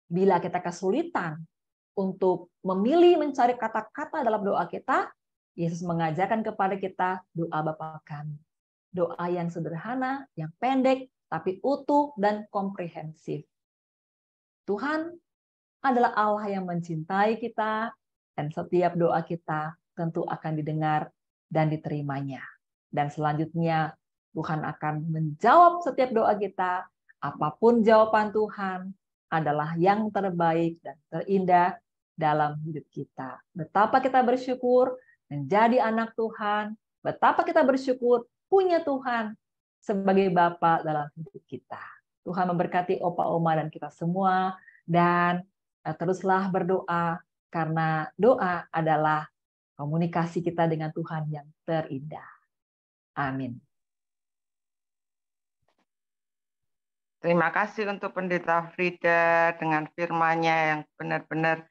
Bila kita kesulitan untuk memilih mencari kata-kata dalam doa kita, Yesus mengajarkan kepada kita doa Bapa kami. Doa yang sederhana, yang pendek, tapi utuh dan komprehensif. Tuhan adalah Allah yang mencintai kita, dan setiap doa kita tentu akan didengar dan diterimanya. Dan selanjutnya, Tuhan akan menjawab setiap doa kita. Apapun jawaban Tuhan adalah yang terbaik dan terindah dalam hidup kita. Betapa kita bersyukur menjadi anak Tuhan, betapa kita bersyukur punya Tuhan sebagai Bapa dalam hidup kita. Tuhan memberkati opa oma dan kita semua, dan teruslah berdoa karena doa adalah komunikasi kita dengan Tuhan yang terindah. Amin. Terima kasih untuk Pendeta Frida dengan firman-Nya yang benar-benar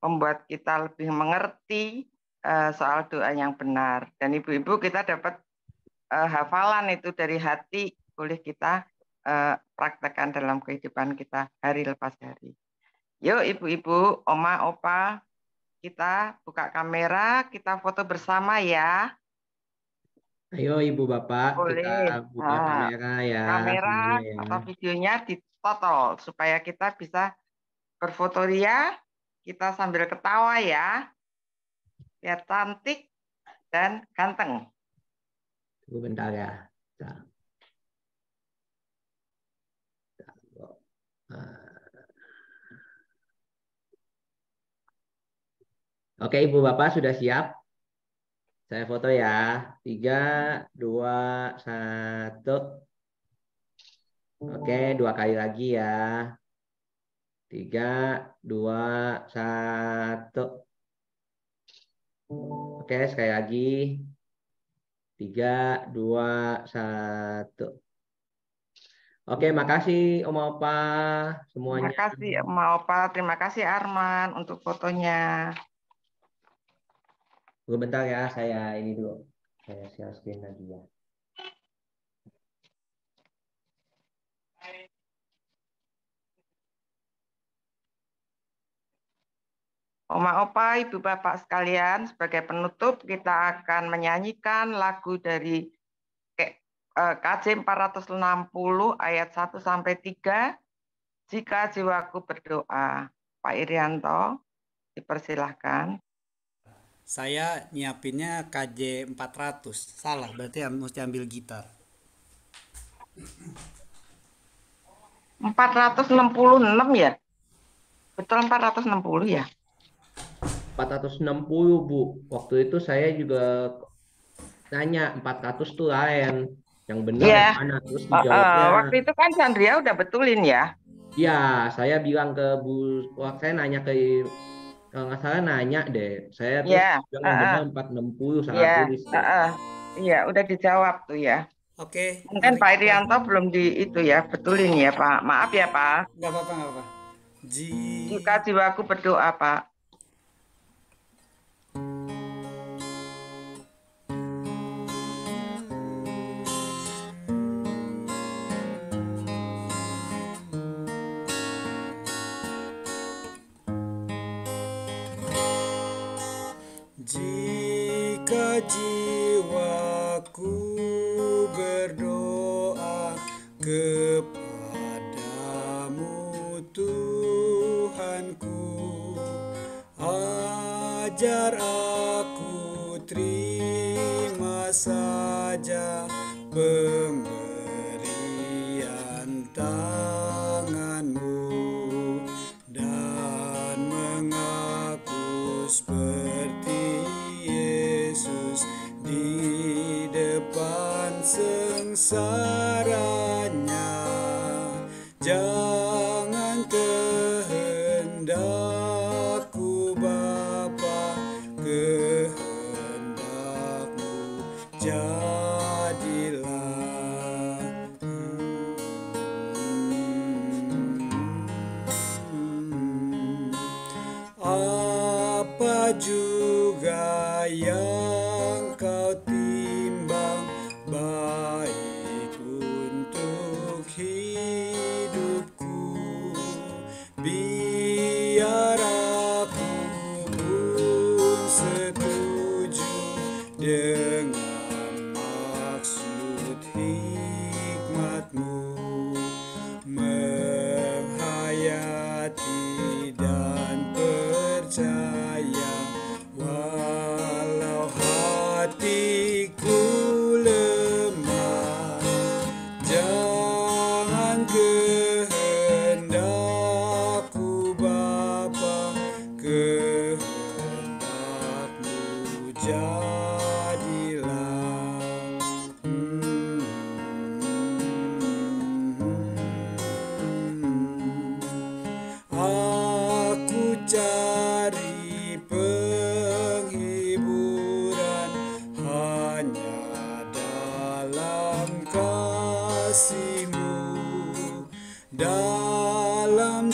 membuat kita lebih mengerti soal doa yang benar. Dan ibu-ibu kita dapat hafalan itu dari hati, boleh kita praktekkan dalam kehidupan kita hari lepas hari. Yuk ibu-ibu, oma, opa, kita buka kamera, kita foto bersama ya. Ayo Ibu Bapak, kita Boleh. buka kamera ya. Kamera Ya. atau videonya ditotol supaya kita bisa berfoto ria, kita sambil ketawa ya. Biar cantik dan ganteng. Tunggu bentar ya. Oke Ibu Bapak sudah siap? Saya foto ya. 3, 2, 1. Oke, 2 kali lagi ya. 3, 2, 1. Oke, sekali lagi. 3, 2, 1. Oke, makasih Om Opa semuanya. Terima kasih Oma Opa, terima kasih Arman untuk fotonya. Tunggu bentar ya, saya ini dulu. Saya share screen lagi ya. Oma, opa, ibu, bapak sekalian, sebagai penutup kita akan menyanyikan lagu dari KJ 460 ayat 1 sampai 3. Jika jiwaku berdoa. Pak Irianto, dipersilahkan. Saya nyiapinnya KJ 400. Salah, berarti mesti ambil gitar. 466 ya? Betul 460 ya? 460, Bu. Waktu itu saya juga nanya 400 tuh lain. Yang benar Iya. yang mana? Terus dijawabnya. Waktu itu kan Chandria udah betulin ya? Ya, saya bilang ke Bu, saya nanya ke, kalau nggak salah nanya deh. Saya terus bilang yang benar 460, salah tulis deh. Iya, udah dijawab tuh ya. Oke. Mungkin Pak Irianto belum di itu ya, betulin ya Pak. Maaf ya Pak. Nggak apa-apa, nggak apa-apa. Jika jiwaku berdoa Pak. Jika jiwaku berdoa kepadamu Tuhanku, ajar aku terima saja pemberian tanganmu dan mengaku seperti Yesus di depan sengsaranya. Jangan kehendakku Bapa, kehendakmu jadilah. Apa juga yang kau timbang baik untuk hidupku, biar aku pun setuju dengan maksud hikmatmu, menghayati dan percaya walau hatiku lemah. Jangan kehendakku Bapa, kehendakmu jadilah. Aku cari penghiburan hanya dalam kasih-Mu, dalam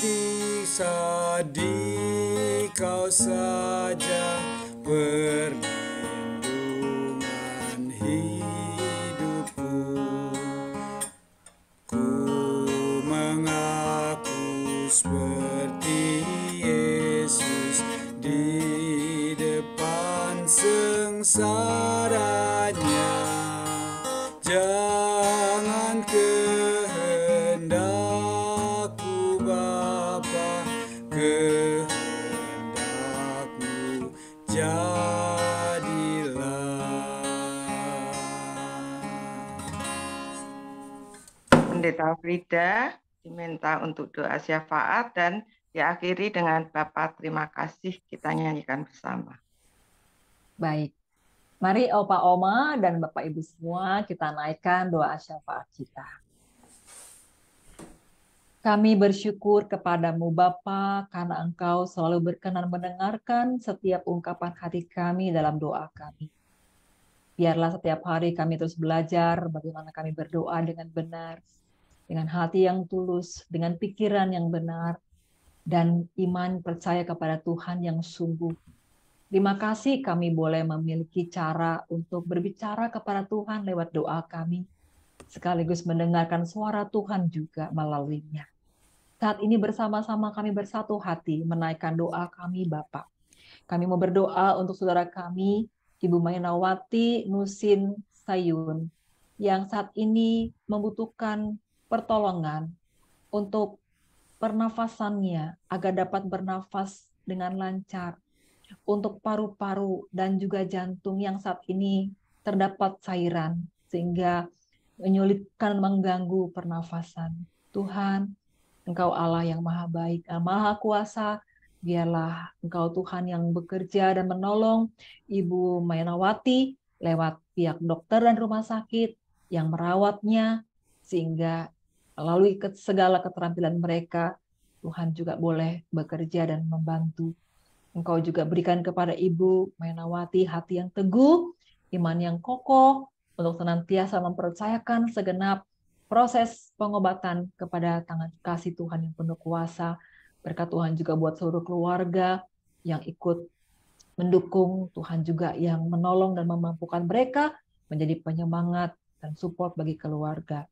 Dikau saja perlindungan hidupku. Ku mengaku seperti Yesus di depan sengsaranya. Jangan kehendakku Bapa, kehendakmu jadilah. Pendeta Frida diminta untuk doa syafaat dan diakhiri dengan Bapak terima kasih, kita nyanyikan bersama. Baik. Mari Opa Oma dan Bapak Ibu semua kita naikkan doa syafaat kita. Kami bersyukur kepadamu Bapa karena Engkau selalu berkenan mendengarkan setiap ungkapan hati kami dalam doa kami. Biarlah setiap hari kami terus belajar bagaimana kami berdoa dengan benar, dengan hati yang tulus, dengan pikiran yang benar, dan iman percaya kepada Tuhan yang sungguh. Terima kasih kami boleh memiliki cara untuk berbicara kepada Tuhan lewat doa kami, sekaligus mendengarkan suara Tuhan juga melaluinya. Saat ini bersama-sama kami bersatu hati menaikkan doa kami Bapa. Kami mau berdoa untuk saudara kami, Ibu Mainawati Nusin Sayun, yang saat ini membutuhkan pertolongan untuk pernafasannya agar dapat bernafas dengan lancar, untuk paru-paru dan juga jantung yang saat ini terdapat cairan sehingga menyulitkan, mengganggu pernafasan. Tuhan, Engkau Allah yang maha baik, maha kuasa, biarlah Engkau Tuhan yang bekerja dan menolong Ibu Mainawati lewat pihak dokter dan rumah sakit yang merawatnya, sehingga melalui segala keterampilan mereka, Tuhan juga boleh bekerja dan membantu. Engkau juga berikan kepada Ibu Mainawati hati yang teguh, iman yang kokoh, untuk senantiasa mempercayakan segenap proses pengobatan kepada tangan kasih Tuhan yang penuh kuasa. Berkat Tuhan juga buat seluruh keluarga yang ikut mendukung, Tuhan juga yang menolong dan memampukan mereka menjadi penyemangat dan support bagi keluarga.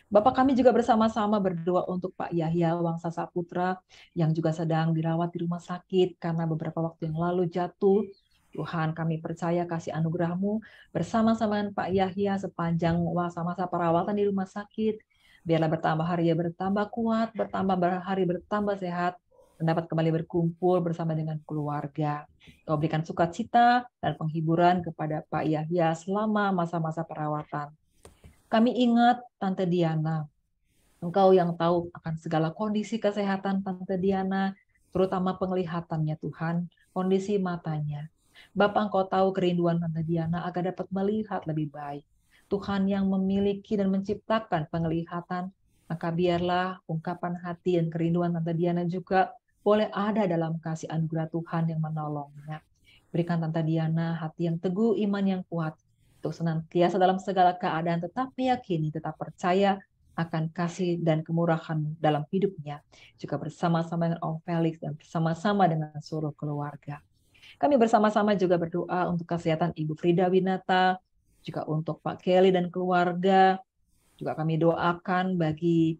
Bapak, kami juga bersama-sama berdoa untuk Pak Yahya Wangsa Saputra yang juga sedang dirawat di rumah sakit karena beberapa waktu yang lalu jatuh. Tuhan, kami percaya kasih anugerah-Mu bersama-sama dengan Pak Yahya sepanjang masa-masa perawatan di rumah sakit. Biarlah bertambah hari bertambah kuat, bertambah hari bertambah sehat, dan dapat kembali berkumpul bersama dengan keluarga. Kau berikan sukacita dan penghiburan kepada Pak Yahya selama masa-masa perawatan. Kami ingat Tante Diana. Engkau yang tahu akan segala kondisi kesehatan Tante Diana, terutama penglihatannya Tuhan, kondisi matanya. Bapak, Engkau tahu kerinduan Tante Diana agar dapat melihat lebih baik. Tuhan yang memiliki dan menciptakan penglihatan, maka biarlah ungkapan hati dan kerinduan Tante Diana juga boleh ada dalam kasih anugerah Tuhan yang menolongnya. Berikan Tante Diana hati yang teguh, iman yang kuat, untuk senantiasa dalam segala keadaan tetap meyakini, tetap percaya akan kasih dan kemurahan dalam hidupnya, juga bersama-sama dengan Om Felix dan bersama-sama dengan seluruh keluarga. Kami bersama-sama juga berdoa untuk kesehatan Ibu Frida Winata, juga untuk Pak Kelly dan keluarga. Juga kami doakan bagi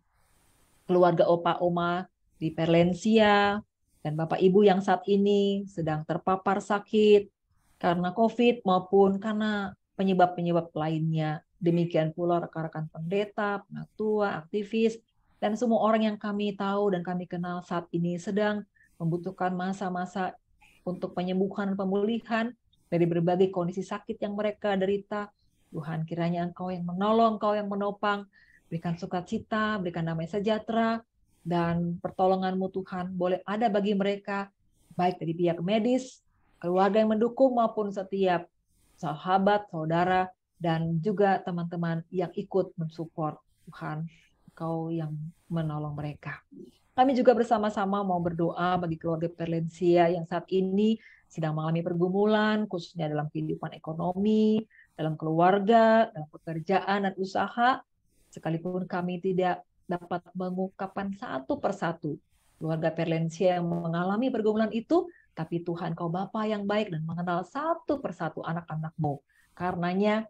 keluarga Opa Oma di Perlensia dan Bapak Ibu yang saat ini sedang terpapar sakit karena COVID maupun karena penyebab-penyebab lainnya. Demikian pula rekan-rekan pendeta, penatua, aktivis, dan semua orang yang kami tahu dan kami kenal saat ini sedang membutuhkan masa-masa untuk penyembuhan dan pemulihan dari berbagai kondisi sakit yang mereka derita. Tuhan, kiranya Engkau yang menolong, Engkau yang menopang, berikan sukacita, berikan damai sejahtera, dan pertolongan-Mu Tuhan boleh ada bagi mereka, baik dari pihak medis, keluarga yang mendukung, maupun setiap sahabat, saudara, dan juga teman-teman yang ikut mensupport. Tuhan, Engkau yang menolong mereka. Kami juga bersama-sama mau berdoa bagi keluarga Perlensia yang saat ini sedang mengalami pergumulan, khususnya dalam kehidupan ekonomi, dalam keluarga, dalam pekerjaan dan usaha, sekalipun kami tidak dapat mengungkapkan satu persatu keluarga Perlensia yang mengalami pergumulan itu, tapi Tuhan, Kau Bapa yang baik dan mengenal satu persatu anak-anak-Mu. Karenanya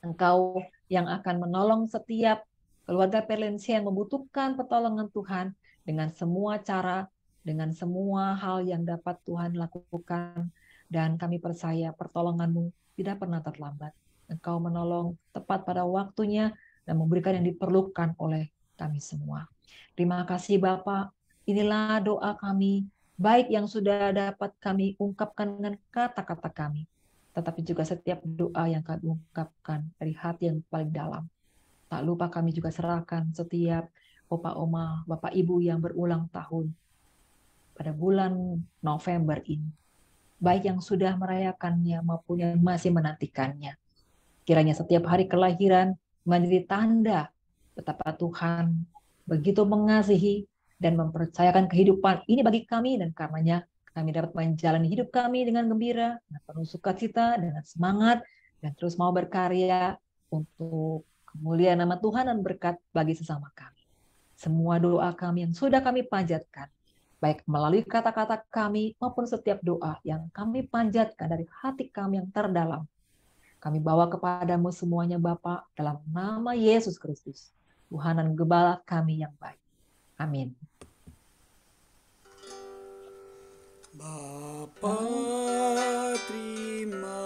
Engkau yang akan menolong setiap keluarga Perlensia yang membutuhkan pertolongan Tuhan dengan semua cara, dengan semua hal yang dapat Tuhan lakukan. Dan kami percaya pertolongan-Mu tidak pernah terlambat. Engkau menolong tepat pada waktunya dan memberikan yang diperlukan oleh kami semua. Terima kasih Bapak. Inilah doa kami, baik yang sudah dapat kami ungkapkan dengan kata-kata kami, tetapi juga setiap doa yang kami ungkapkan dari hati yang paling dalam. Tak lupa kami juga serahkan setiap Opa Oma, Bapak Ibu yang berulang tahun pada bulan November ini, baik yang sudah merayakannya maupun yang masih menantikannya. Kiranya setiap hari kelahiran menjadi tanda betapa Tuhan begitu mengasihi dan mempercayakan kehidupan ini bagi kami, dan karenanya kami dapat menjalani hidup kami dengan gembira, dengan penuh sukacita, dengan semangat, dan terus mau berkarya untuk kemuliaan nama Tuhan dan berkat bagi sesama kami. Semua doa kami yang sudah kami panjatkan, baik melalui kata-kata kami maupun setiap doa yang kami panjatkan dari hati kami yang terdalam, kami bawa kepadamu semuanya Bapa, dalam nama Yesus Kristus, Tuhan dan Gembala kami yang baik. Amin. Bapa, terima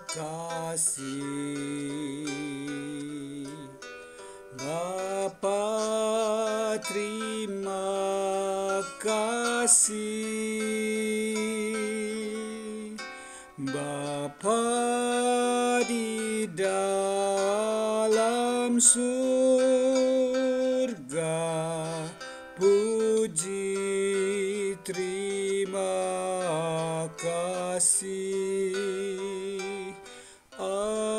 kasih. Bapa, terima kasih. Bapa di dalam surga, puji terima kasih. Amin.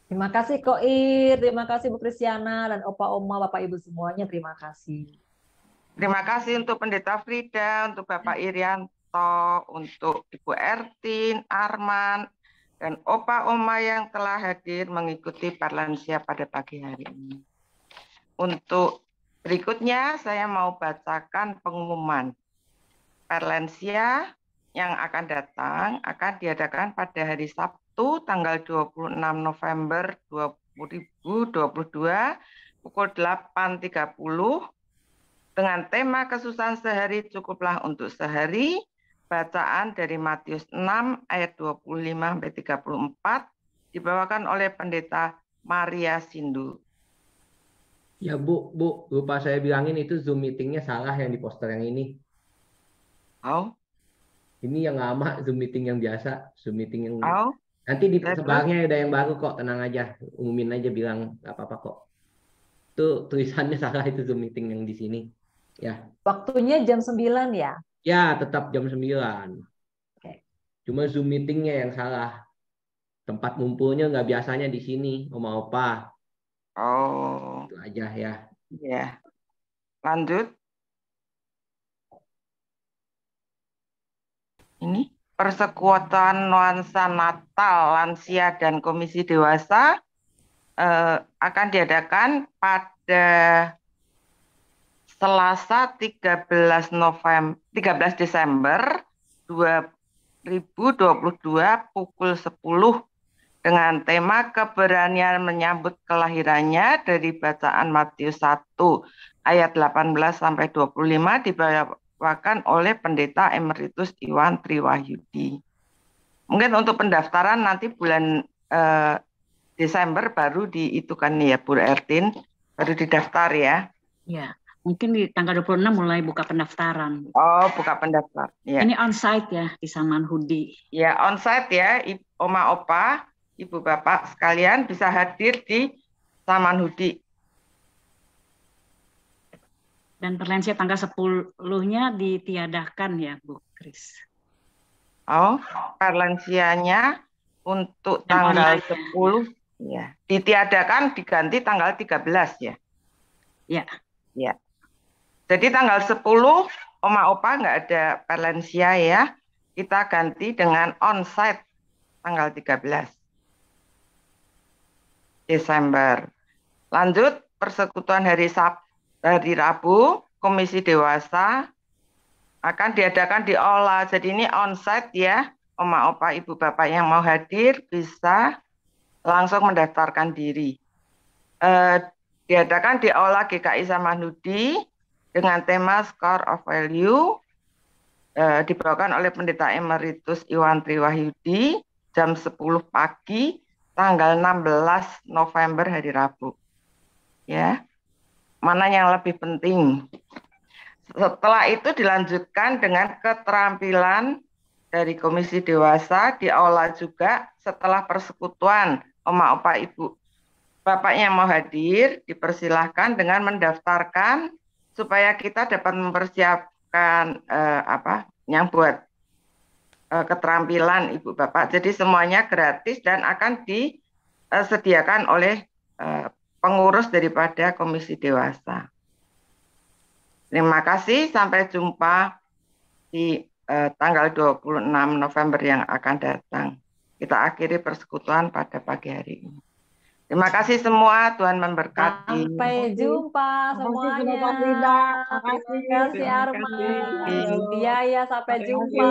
Terima kasih Koir, terima kasih Bu Kristiana dan Opa Oma, Bapak Ibu semuanya, terima kasih. Terima kasih untuk Pendeta Frida, untuk Bapak Irianto, untuk Ibu Ertin, Arman, dan Opa Oma yang telah hadir mengikuti Parlansia pada pagi hari ini. Untuk berikutnya saya mau bacakan pengumuman. Parlansia yang akan datang akan diadakan pada hari Sabtu tanggal 26 November 2022 pukul 8.30 dengan tema kesusahan sehari cukuplah untuk sehari, bacaan dari Matius 6 ayat 25-34 dibawakan oleh Pendeta Maria Sindu. Ya Bu, lupa saya bilangin itu Zoom meetingnya salah yang di poster yang ini. Oh. Ini yang lama, Zoom meeting yang biasa, Zoom meeting yang nanti di Terus? sebarnya ada yang baru kok, tenang aja, umumin aja bilang nggak apa-apa kok. Itu tulisannya salah, itu Zoom meeting yang di sini. Ya. Waktunya jam 9 ya? Ya, tetap jam 9. Oke. Cuma Zoom meetingnya yang salah. Tempat ngumpulnya nggak biasanya di sini, Oma Opa. Oh. Itu aja ya. Ya. Lanjut. Ini persekutuan nuansa Natal lansia dan komisi dewasa akan diadakan pada Selasa 13 Desember 2022 pukul 10 dengan tema keberanian menyambut kelahirannya dari bacaan Matius 1 ayat 18 sampai 25 dibawakan oleh Pendeta Emeritus Iwan Triwahyudi. Mungkin untuk pendaftaran nanti bulan Desember baru diitukan ya Bu Ertin, baru didaftar ya. Ya, mungkin di tanggal 26 mulai buka pendaftaran. Oh, buka pendaftar. Ya. Ini onsite ya di Samanhudi. Ya, onsite ya, Oma Opa, Ibu Bapak sekalian bisa hadir di Samanhudi. Dan Parlansia tanggal 10-nya ditiadakan ya, Bu Kris. Oh, Parlansianya untuk tanggal 10 ya. Ditiadakan diganti tanggal 13 ya. Ya. Ya. Jadi tanggal 10 Oma Opa nggak ada Parlansia ya. Kita ganti dengan onsite tanggal 13 Desember. Lanjut persekutuan hari Rabu, Komisi Dewasa akan diadakan di Aula. Jadi ini onsite ya. Oma Opa Ibu Bapak yang mau hadir bisa langsung mendaftarkan diri. Diadakan di Aula GKI Samanhudi dengan tema Score of Value, dibawakan oleh Pendeta Emeritus Iwan Triwahyudi jam 10 pagi tanggal 16 November hari Rabu. Ya. Mana yang lebih penting? Setelah itu dilanjutkan dengan keterampilan dari Komisi Dewasa di Aula juga setelah persekutuan. Oma Opa Ibu Bapak yang mau hadir dipersilahkan dengan mendaftarkan supaya kita dapat mempersiapkan yang buat keterampilan Ibu Bapak. Jadi semuanya gratis dan akan disediakan oleh pengurus daripada Komisi Dewasa. Terima kasih, sampai jumpa di tanggal 26 November yang akan datang. Kita akhiri persekutuan pada pagi hari ini. Terima kasih semua, Tuhan memberkati. Sampai jumpa semuanya. Terima kasih Arman. Iya ya, sampai jumpa.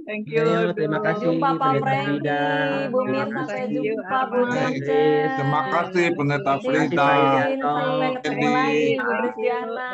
Thank you. Terima Sampai kasih. jumpa Pak Pendeta Franky, Frida. Bu Terima Mir, sampai kasih. jumpa Bu Pak Cece. Idris. Terima kasih Pendeta Terima kasih Frida. Pak Yulianto. Sampai ketemu Edi. lagi Bu Kristiana.